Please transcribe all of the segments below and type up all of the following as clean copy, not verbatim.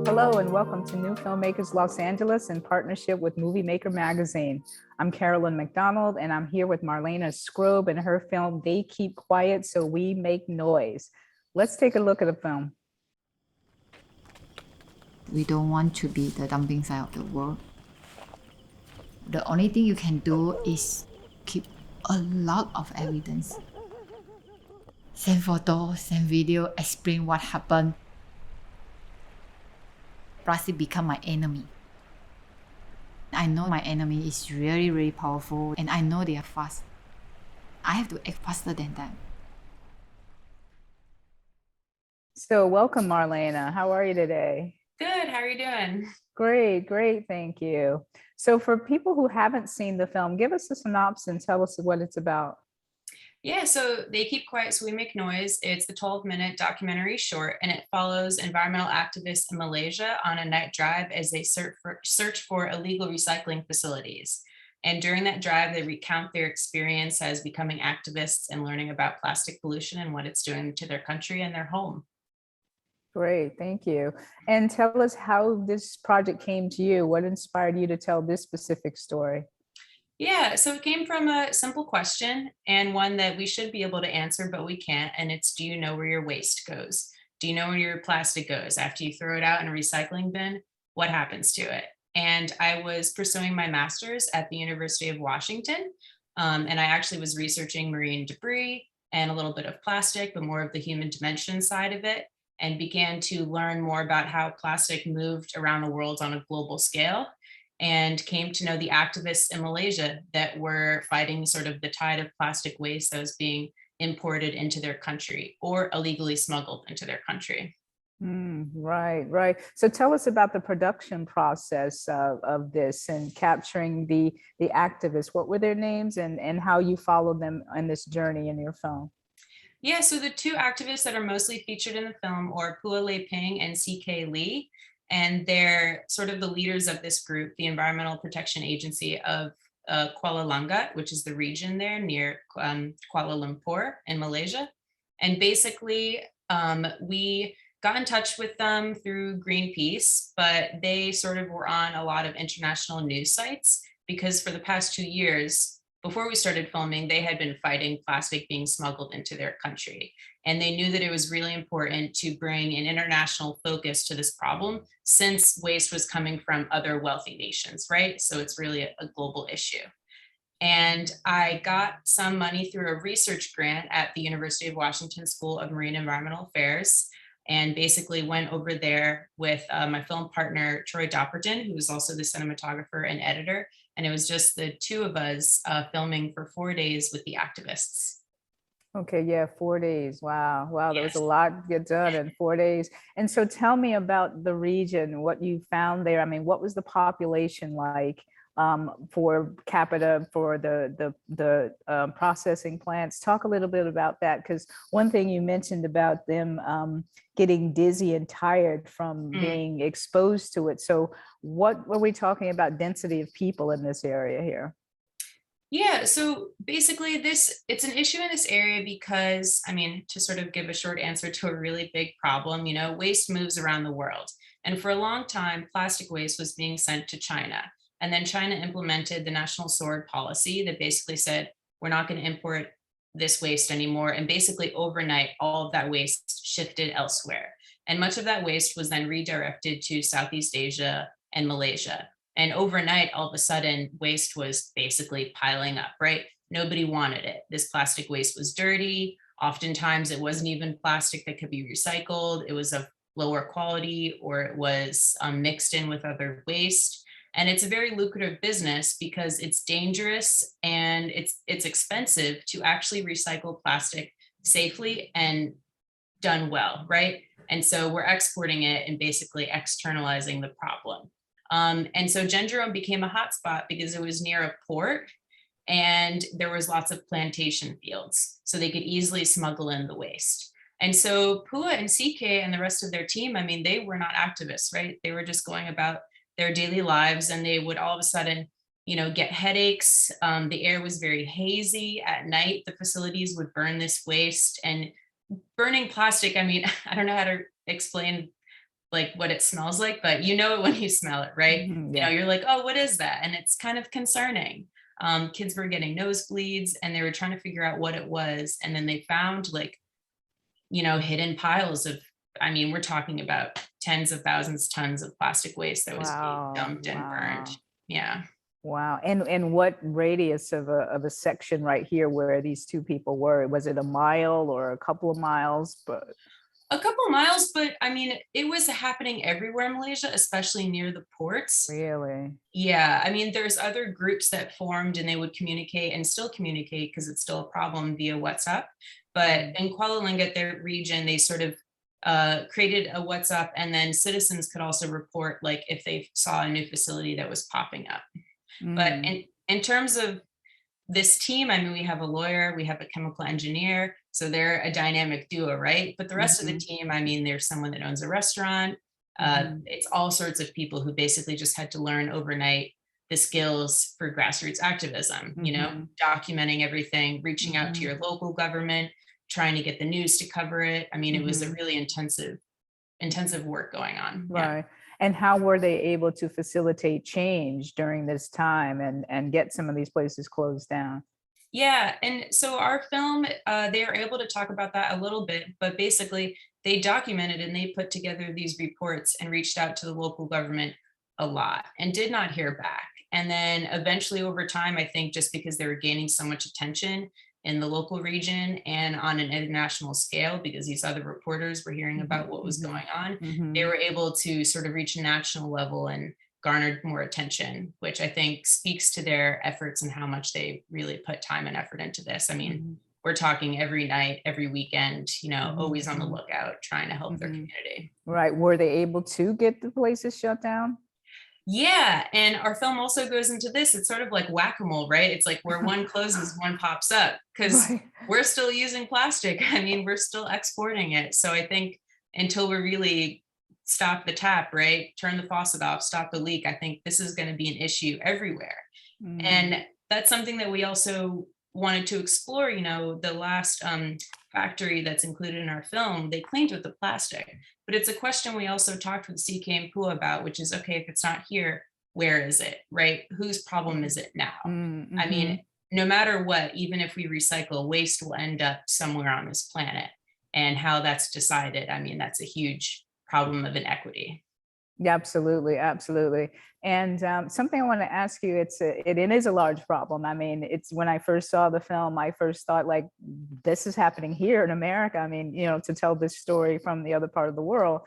Hello and welcome to New Filmmakers Los Angeles in partnership with Movie Maker magazine. I'm Carolyn McDonald and I'm here with Marlena Skrobe and her film, They Keep Quiet So We Make Noise. Let's take a look at the film. We don't want to be the dumping side of the world. The only thing you can do is keep a lot of evidence. Send photos, send video, explain what happened. Plastic become my enemy. I know my enemy is really, really powerful and I know they are fast. I have to act faster than them. So welcome, Marlena. How are you today? Good. How are you doing? Great, great. Thank you. So for people who haven't seen the film, give us a synopsis and tell us what it's about. Yeah, so They Keep Quiet So We Make Noise. It's the 12-minute documentary short, and it follows environmental activists in Malaysia on a night drive as they search for illegal recycling facilities. And during that drive, they recount their experience as becoming activists and learning about plastic pollution and what it's doing to their country and their home. Great, thank you. And tell us how this project came to you. What inspired you to tell this specific story? Yeah, so it came from a simple question and one that we should be able to answer, but we can't. And it's, do you know where your waste goes? Do you know where your plastic goes? After you throw it out in a recycling bin, what happens to it? And I was pursuing my master's at the University of Washington. And I actually was researching marine debris and a little bit of plastic, but more of the human dimension side of it, and began to learn more about how plastic moved around the world on a global scale, and came to know the activists in Malaysia that were fighting sort of the tide of plastic waste that was being imported into their country or illegally smuggled into their country. Right, right. So tell us about the production process of this and capturing the activists. What were their names and how you followed them on this journey in your film? Yeah, so the two activists that are mostly featured in the film are Pua Lei Ping and CK Lee, and they're sort of the leaders of this group, the Environmental Protection Agency of Kuala Langat, which is the region there near Kuala Lumpur in Malaysia. And basically, we got in touch with them through Greenpeace, but they sort of were on a lot of international news sites because for the past 2 years, before we started filming, they had been fighting plastic being smuggled into their country. And they knew that it was really important to bring an international focus to this problem since waste was coming from other wealthy nations, right? So it's really a global issue. And I got some money through a research grant at the University of Washington School of Marine Environmental Affairs, and basically went over there with my film partner, Troy Dopperton, who was also the cinematographer and editor. And it was just the two of us filming for 4 days with the activists. Okay, yeah, 4 days. Wow, wow, there was Yes. a lot to get done in 4 days. And so tell me about the region, what you found there. I mean, what was the population like for capita for the processing plants? Talk a little bit about that, because one thing you mentioned about them getting dizzy and tired from being exposed to it. So what were we talking about density of people in this area here? Yeah, so basically it's an issue in this area because, I mean, to sort of give a short answer to a really big problem, waste moves around the world. And for a long time, plastic waste was being sent to China. And then China implemented the national sword policy that basically said, we're not going to import this waste anymore. And basically overnight, all of that waste shifted elsewhere. And much of that waste was then redirected to Southeast Asia and Malaysia. And overnight, all of a sudden, waste was basically piling up, right? Nobody wanted it. This plastic waste was dirty. Oftentimes, it wasn't even plastic that could be recycled. It was of lower quality, or it was mixed in with other waste. And it's a very lucrative business because it's dangerous and it's expensive to actually recycle plastic safely and done well, right? And so we're exporting it and basically externalizing the problem. And so Gendron became a hotspot because it was near a port and there was lots of plantation fields, so they could easily smuggle in the waste. And so Pua and CK and the rest of their team, I mean, they were not activists, right? They were just going about their daily lives, and they would all of a sudden, get headaches. The air was very hazy at night. The facilities would burn this waste, and burning plastic, I mean, I don't know how to explain like what it smells like, but you know it when you smell it, right? Mhm, You know, yeah. you're like, oh, what is that? And it's kind of concerning. Kids were getting nosebleeds and they were trying to figure out what it was. And then they found like, you know, hidden piles of, I mean, we're talking about tens of thousands, tons of plastic waste that was being Wow. dumped and burned. Wow. Yeah. Wow. And what radius of a section right here where these two people were? Was it a mile or a couple of miles? But A couple miles, but I mean, it was happening everywhere in Malaysia, especially near the ports. really? Yeah, I mean, there's other groups that formed and they would communicate and still communicate because it's still a problem via WhatsApp. But in Kuala Lumpur, their region, they sort of created a WhatsApp, and then citizens could also report like if they saw a new facility that was popping up. But Mm. in terms of this team, I mean, we have a lawyer, we have a chemical engineer, so they're a dynamic duo, right? But the rest of the team, I mean, there's someone that owns a restaurant. It's all sorts of people who basically just had to learn overnight the skills for grassroots activism, you know, documenting everything, reaching out to your local government, trying to get the news to cover it. I mean, it was a really intensive work going on. Yeah. Right. And how were they able to facilitate change during this time and get some of these places closed down? Yeah, and so our film, they are able to talk about that a little bit, but basically they documented and they put together these reports and reached out to the local government a lot and did not hear back. And then eventually over time, I think just because they were gaining so much attention in the local region and on an international scale, because these other reporters were hearing about what was going on, they were able to sort of reach a national level and garnered more attention, which I think speaks to their efforts and how much they really put time and effort into this. I mean, we're talking every night, every weekend, you know, always on the lookout, trying to help their community. Right. Were they able to get the places shut down? Yeah, and our film also goes into this. It's sort of like whack-a-mole, right? It's like where one closes, one pops up, because Right. we're still using plastic. I mean, we're still exporting it. So I think until we really stop the tap, right? Turn the faucet off, stop the leak, I think this is going to be an issue everywhere. And that's something that we also wanted to explore. You know, the last factory that's included in our film, they cleaned with the plastic, but it's a question we also talked with CK and Pua about, which is, okay, if it's not here, where is it, right? Whose problem is it now? I mean, no matter what, even if we recycle, waste will end up somewhere on this planet. And how that's decided, I mean, that's a huge problem of inequity. Yeah, absolutely, absolutely. And something I want to ask you, it is a large problem. I mean, it's when I first saw the film, I first thought like, this is happening here in America. I mean, you know, to tell this story from the other part of the world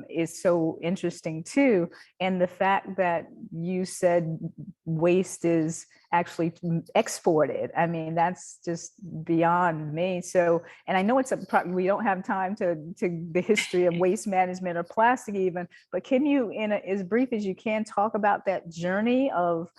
is so interesting too. And the fact that you said waste is actually exported. I mean, that's just beyond me. So, and I know we don't have time to the history of waste management or plastic even, but can you, in as brief as you can, talk about that journey of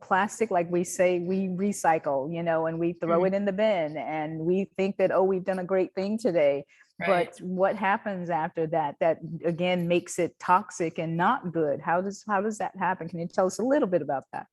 plastic? Like we say, we recycle, you know, and we throw it in the bin and we think that, oh, we've done a great thing today. Right. But what happens after that again makes it toxic and not good? How does that happen? Can you tell us a little bit about that?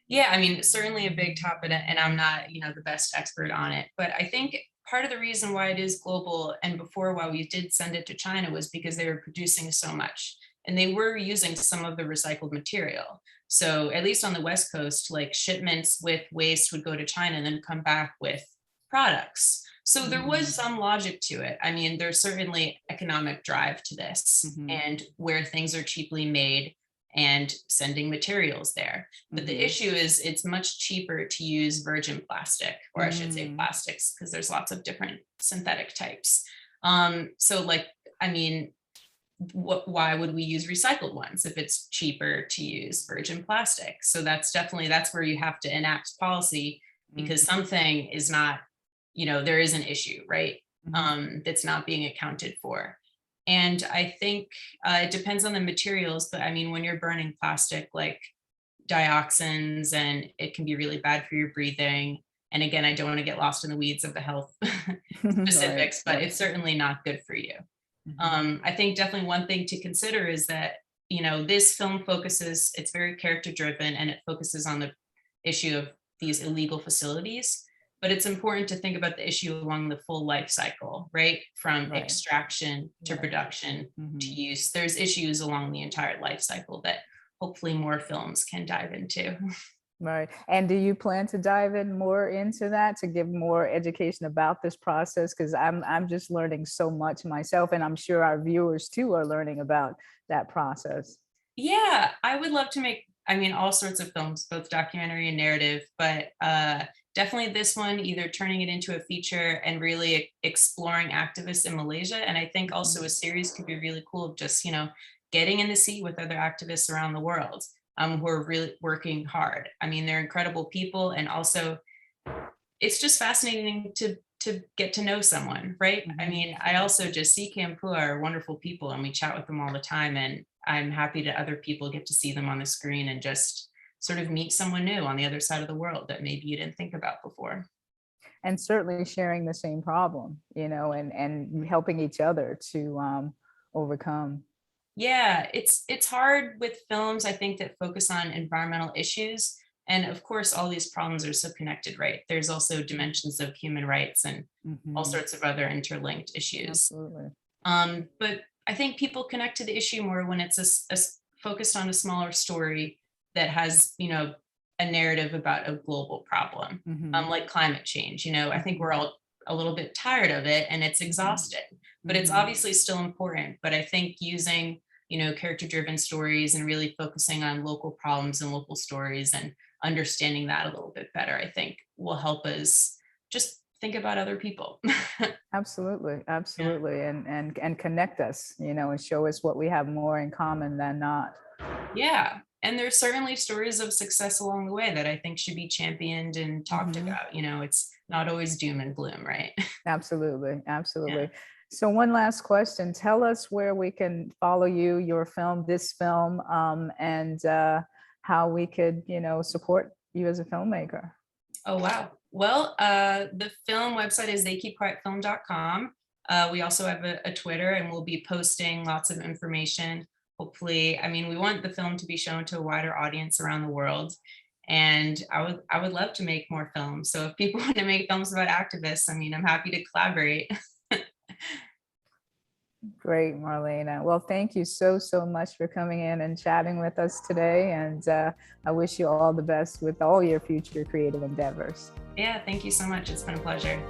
Yeah, I mean, certainly a big topic, and I'm not, you know, the best expert on it, but I think part of the reason why it is global, and before why we did send it to China, was because they were producing so much and they were using some of the recycled material. So at least on the West Coast, like shipments with waste would go to China and then come back with products. So there was some logic to it. I mean, there's certainly economic drive to this and where things are cheaply made and sending materials there. But the issue is it's much cheaper to use virgin plastic, or I should say plastics, because there's lots of different synthetic types. So like, I mean, why would we use recycled ones if it's cheaper to use virgin plastic? So that's where you have to enact policy, because something is not, you know, there is an issue, right? That's not being accounted for. And I think it depends on the materials, but I mean, when you're burning plastic, like dioxins, and it can be really bad for your breathing. And again, I don't want to get lost in the weeds of the health specifics, but it's certainly not good for you. I think definitely one thing to consider is that, you know, this film it's very character driven, and it focuses on the issue of these illegal facilities. but it's important to think about the issue along the full life cycle, right? From Right. extraction to Right. production to Mhm. use. There's issues along the entire life cycle that hopefully more films can dive into. Right. And do you plan to dive in more into that to give more education about this process? Because I'm just learning so much myself, and I'm sure our viewers too are learning about that process. Yeah, I would love to make, I mean, all sorts of films, both documentary and narrative, but definitely this one, either turning it into a feature and really exploring activists in Malaysia. And I think also a series could be really cool, just, getting in the seat with other activists around the world who are really working hard. I mean, they're incredible people. And also it's just fascinating to get to know someone, right? I Mhm. mean, I also just see Kampua are wonderful people and we chat with them all the time. And I'm happy that other people get to see them on the screen and just sort of meet someone new on the other side of the world that maybe you didn't think about before. And certainly sharing the same problem, and helping each other to overcome. Yeah, it's hard with films, I think, that focus on environmental issues. And of course, all these problems are so connected, right? There's also dimensions of human rights and all Mhm. sorts of other interlinked issues. Absolutely. But I think people connect to the issue more when it's focused on a smaller story that has, a narrative about a global problem, Mhm. like climate change. I think we're all a little bit tired of it and it's exhausting, but it's Mhm. obviously still important. But I think using, character-driven stories and really focusing on local problems and local stories and understanding that a little bit better, I think will help us just think about other people. Absolutely, Yeah. absolutely, and connect us, and show us what we have more in common than not. Yeah. And there's certainly stories of success along the way that I think should be championed and talked Mhm. about. It's not always doom and gloom, right? Absolutely, Yeah. absolutely. So one last question: tell us where we can follow you, your film, this film, and how we could, support you as a filmmaker. Oh, wow. Well, the film website is theykeepquietfilm.com. We also have a Twitter and we'll be posting lots of information. Hopefully, I mean, we want the film to be shown to a wider audience around the world. And I would love to make more films. So if people want to make films about activists, I mean, I'm happy to collaborate. Great, Marlena. Well, thank you so, so much for coming in and chatting with us today. And I wish you all the best with all your future creative endeavors. Yeah, thank you so much. It's been a pleasure.